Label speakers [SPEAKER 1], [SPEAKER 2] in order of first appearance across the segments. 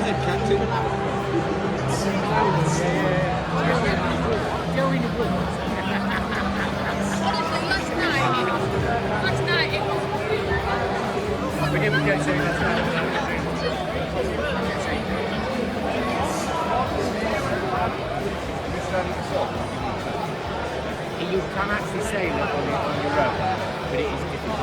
[SPEAKER 1] Last night it was.
[SPEAKER 2] We didn't get to you can actually say that on your own, but it is difficult.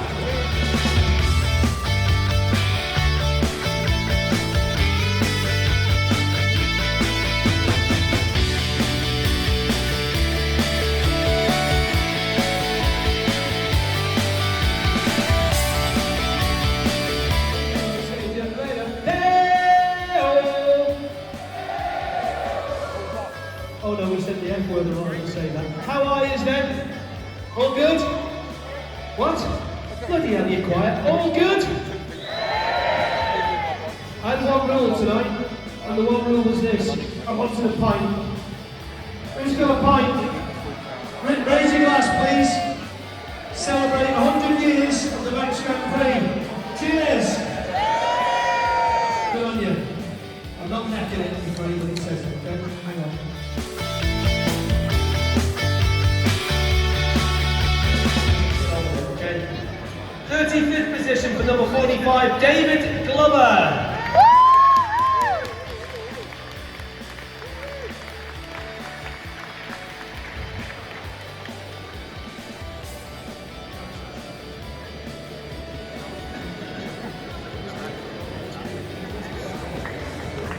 [SPEAKER 3] Oh no, we said the F word, I'm not going to say that. How are you then? All good? What? Bloody hell, you're quiet. All good? I had one rule tonight, and the one rule was this. I wanted a pint. Who's got a pint? Raise your glass, please. Celebrate 100 years of the Manx Grand Prix. Cheers! Good on you. I'm not necking it before anybody says it, okay? Hang on. Okay. 35th position for number 45, David Glover.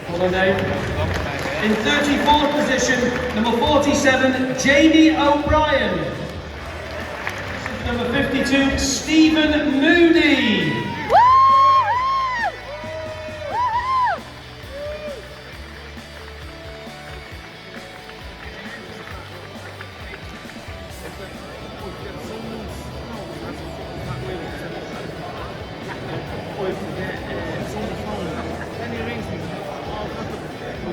[SPEAKER 3] Hold on, Dave. In 34th position, number 47, Jamie O'Brien. Number 52, Stephen Moody.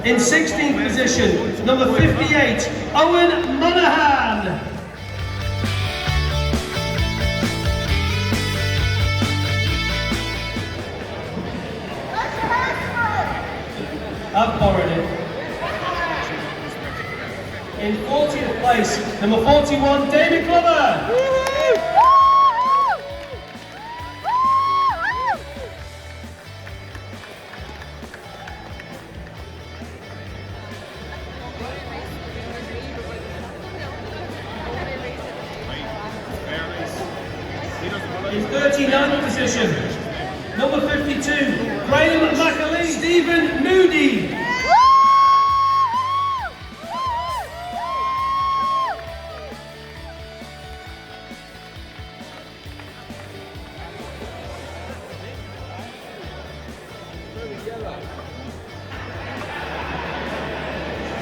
[SPEAKER 3] In 16th position, number 58, Owen Monaghan. I've borrowed it. In 40th place, number 41, David Glover. In 39th position, number 52, Graham McAlee, Stephen Moody.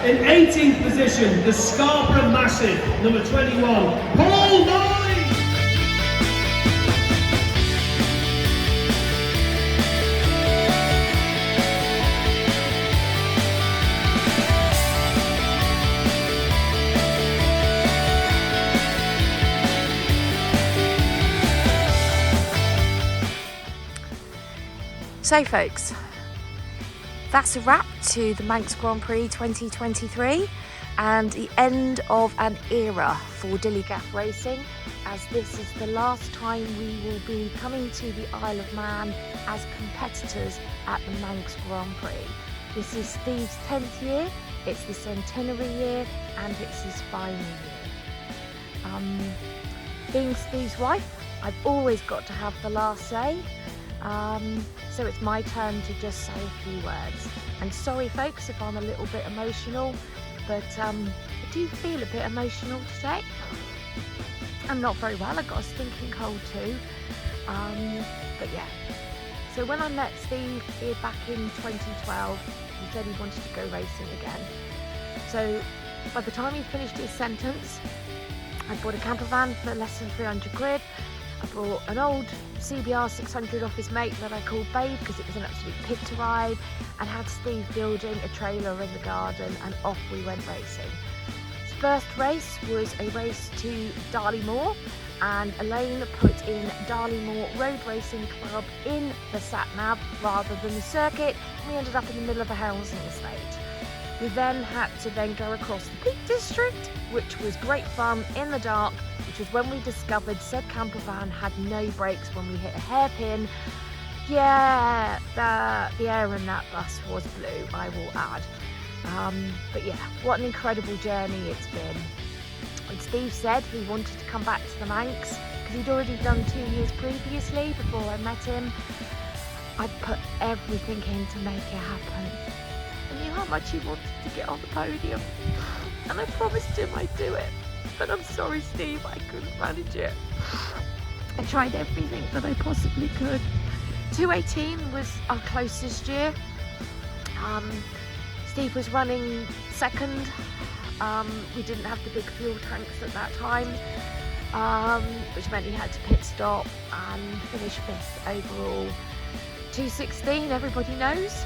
[SPEAKER 3] In 18th position, the Scarborough Massive, number 21, Paul Molly.
[SPEAKER 4] So folks, that's a wrap to the Manx Grand Prix 2023 and the end of an era for Dilligaf racing, as this is the last time we will be coming to the Isle of Man as competitors at the Manx Grand Prix. This is Steve's 10th year, it's the centenary year, and it's his final year. Being Steve's wife, I've always got to have the last say. So it's my turn to just say a few words. And sorry folks if I'm a little bit emotional, but I do feel a bit emotional today. I'm not very well, I got a stinking cold too. But yeah. So when I met Steve here back in 2012, he said he wanted to go racing again. So by the time he finished his sentence, I bought a camper van for less than 300 quid. I brought an old CBR 600 off his mate that I called Babe because it was an absolute pit to ride, and had Steve building a trailer in the garden, and off we went racing. So first race was a race to Darley-Moor, and Elaine put in Darley-Moor Road Racing Club in the sat-nav rather than the circuit. We ended up in the middle of a housing estate. We then had to go across the Peak District, which was great fun in the dark, which was when we discovered said camper van had no brakes when we hit a hairpin. Yeah, the air in that bus was blue, I will add. But yeah, what an incredible journey it's been. And Steve said he wanted to come back to the Manx because he'd already done 2 years previously before I met him. I put everything in to make it happen. I knew how much he wanted to get on the podium, and I promised him I'd do it. But I'm sorry, Steve, I couldn't manage it. I tried everything that I possibly could. 218 was our closest year. Steve was running second. We didn't have the big fuel tanks at that time, which meant he had to pit stop and finish 5th overall. 216, everybody knows.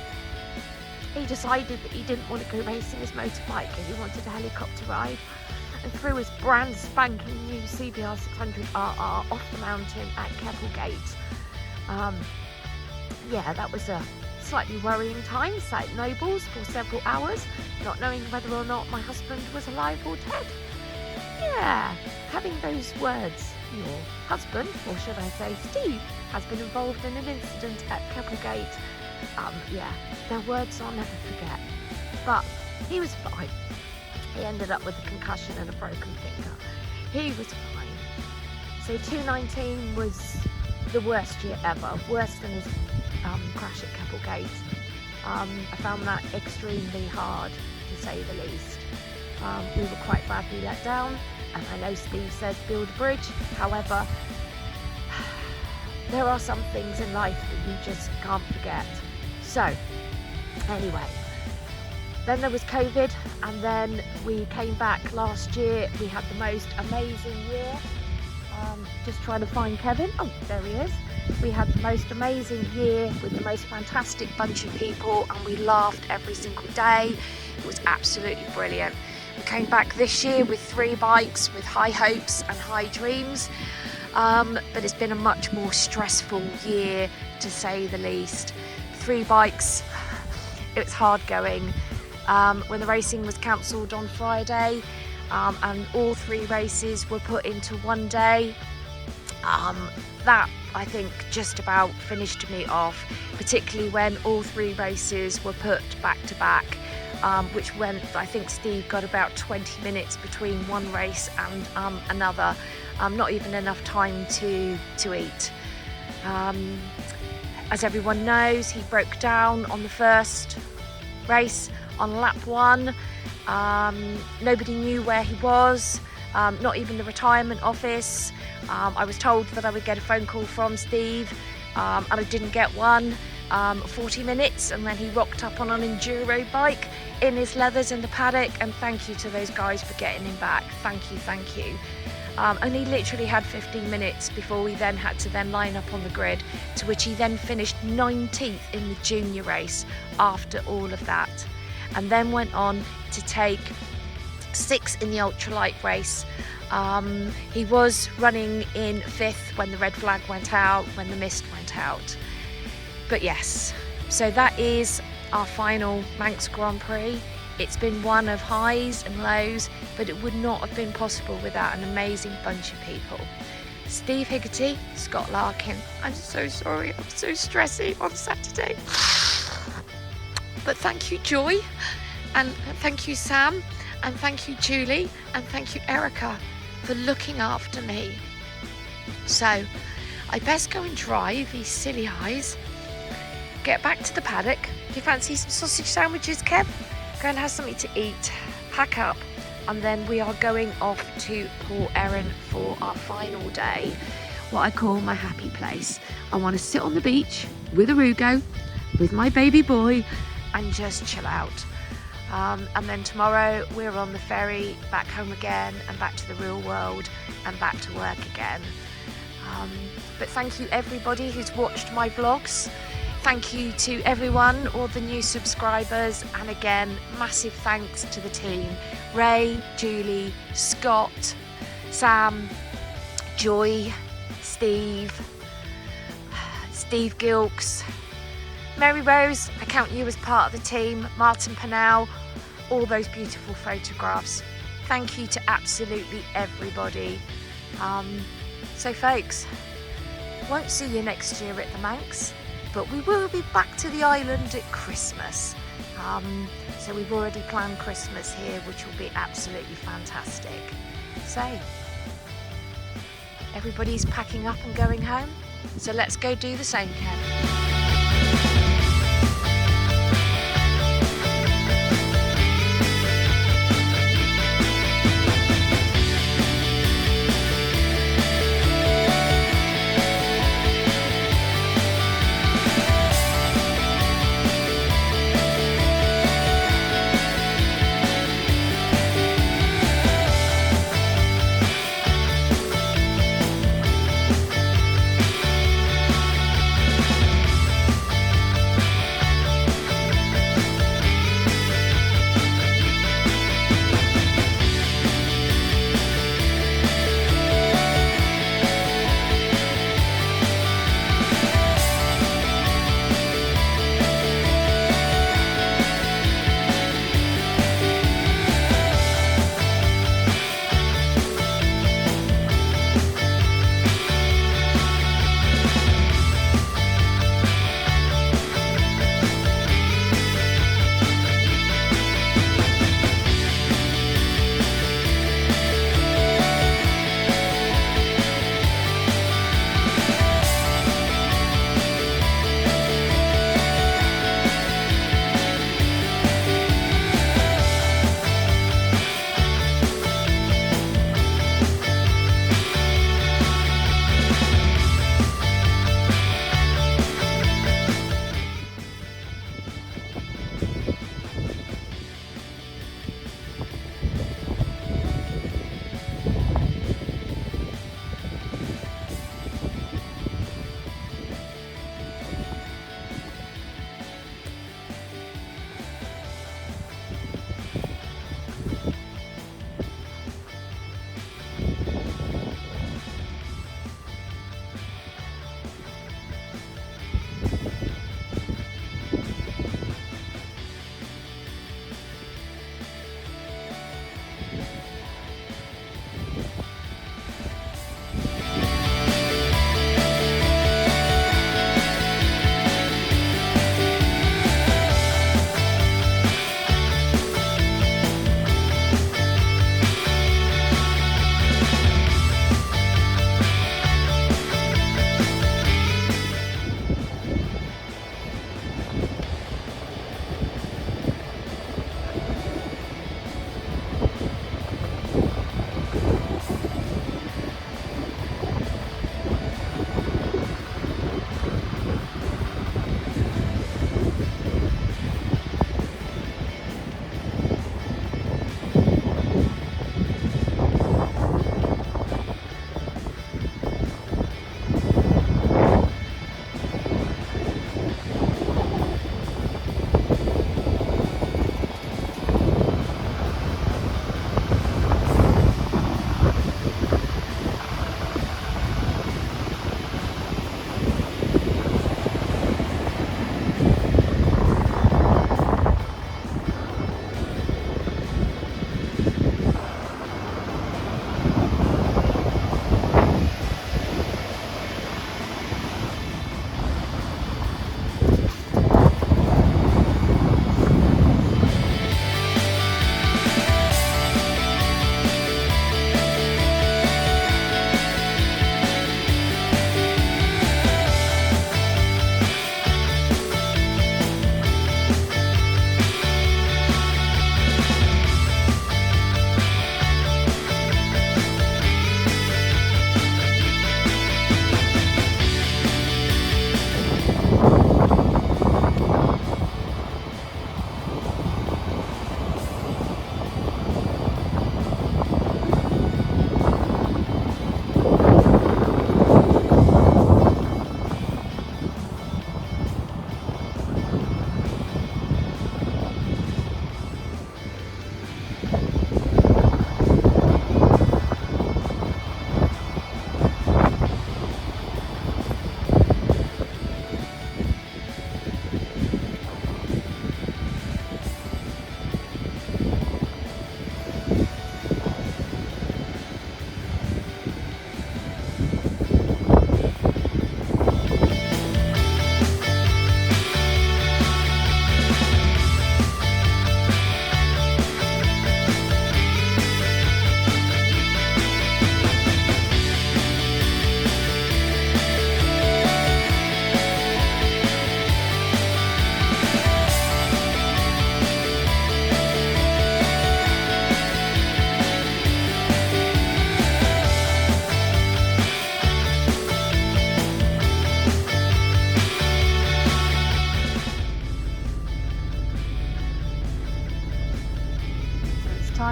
[SPEAKER 4] He decided that he didn't want to go racing his motorbike and he wanted a helicopter ride, and threw his brand spanking new CBR 600 RR off the mountain at Keppelgate. Yeah, that was a slightly worrying time. Sat at Nobles for several hours, not knowing whether or not my husband was alive or dead. Yeah, having those words, your husband, or should I say Steve, has been involved in an incident at Keppelgate. Yeah, they're words I'll never forget. But he was fine. He ended up with a concussion and a broken finger. He was fine. So 219 was the worst year ever, worse than his crash at Keppelgate. I found that extremely hard, to say the least. We were quite badly let down, and I know Steve says build a bridge. However, there are some things in life that you just can't forget. So, anyway, then there was COVID, and then we came back last year. We had the most amazing year. Just trying to find Kevin. Oh, there he is. We had the most amazing year with the most fantastic bunch of people, and we laughed every single day. It was absolutely brilliant. We came back this year with 3 bikes, with high hopes and high dreams, but it's been a much more stressful year, to say the least. 3 bikes, it's hard going. When the racing was cancelled on Friday, and all 3 races were put into one day, that I think just about finished me off, particularly when all 3 races were put back to back, which meant I think Steve got about 20 minutes between one race and another, not even enough time to eat. As everyone knows, he broke down on the first race on lap 1. Nobody knew where he was, not even the retirement office. I was told that I would get a phone call from Steve, and I didn't get one. 40 minutes, and then he rocked up on an enduro bike in his leathers in the paddock, and thank you to those guys for getting him back. Thank you. And he literally had 15 minutes before we then had to line up on the grid, to which he then finished 19th in the junior race after all of that, and then went on to take 6th in the ultralight race. He was running in 5th when the red flag went out, when the mist went out. But yes, so that is our final Manx Grand Prix. It's been one of highs and lows, but it would not have been possible without an amazing bunch of people. Steve Higgerty, Scott Larkin, I'm so sorry, I'm so stressy on Saturday. But thank you, Joy, and thank you, Sam, and thank you, Julie, and thank you, Erica, for looking after me. So, I best go and dry these silly eyes, get back to the paddock. Do you fancy some sausage sandwiches, Kev? Go and have something to eat, pack up, and then we are going off to Port Erin for our final day, what I call my happy place. I want to sit on the beach with Arugo, with my baby boy, and just chill out. And then tomorrow we're on the ferry back home again, and back to the real world, and back to work again. But thank you everybody who's watched my vlogs. Thank you to everyone, all the new subscribers, and again, massive thanks to the team. Ray, Julie, Scott, Sam, Joy, Steve Gilks, Mary Rose, I count you as part of the team, Martin Pennell, all those beautiful photographs. Thank you to absolutely everybody. So folks, won't see you next year at the Manx, but we will be back to the island at Christmas. So we've already planned Christmas here, which will be absolutely fantastic. So everybody's packing up and going home, so let's go do the same, Ken.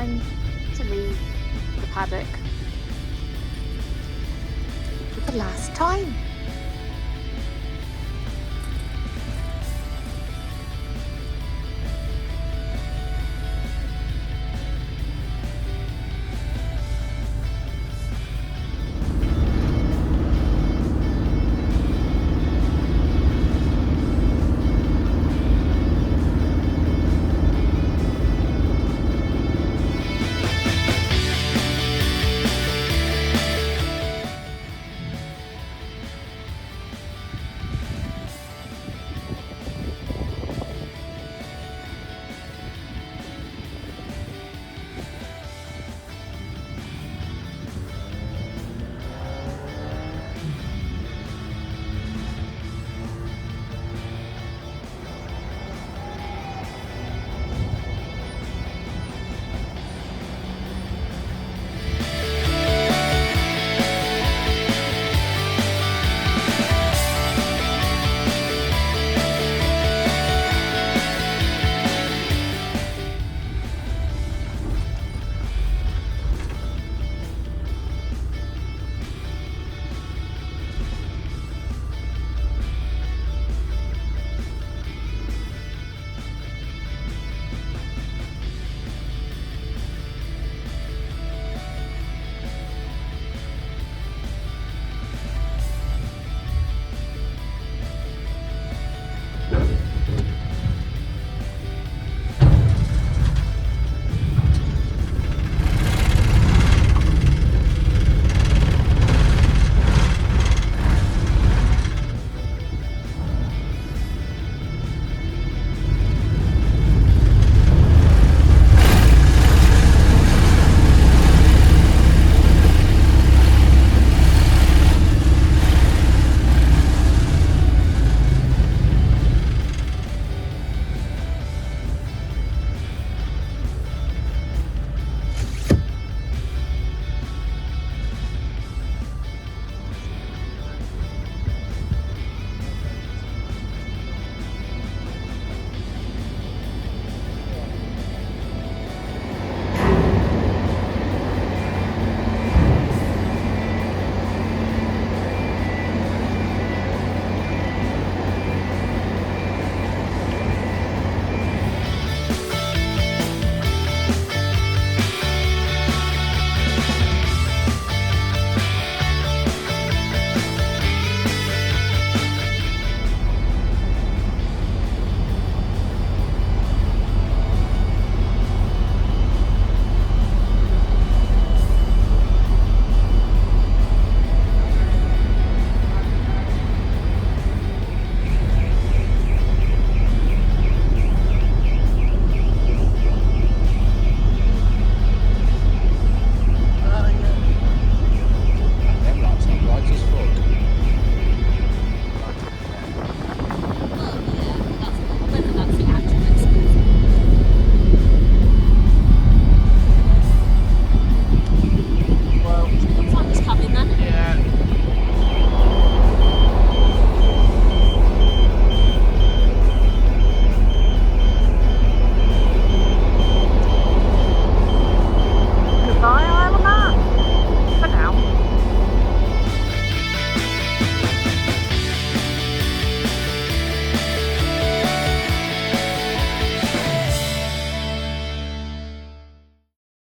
[SPEAKER 4] time to leave the paddock for the last time.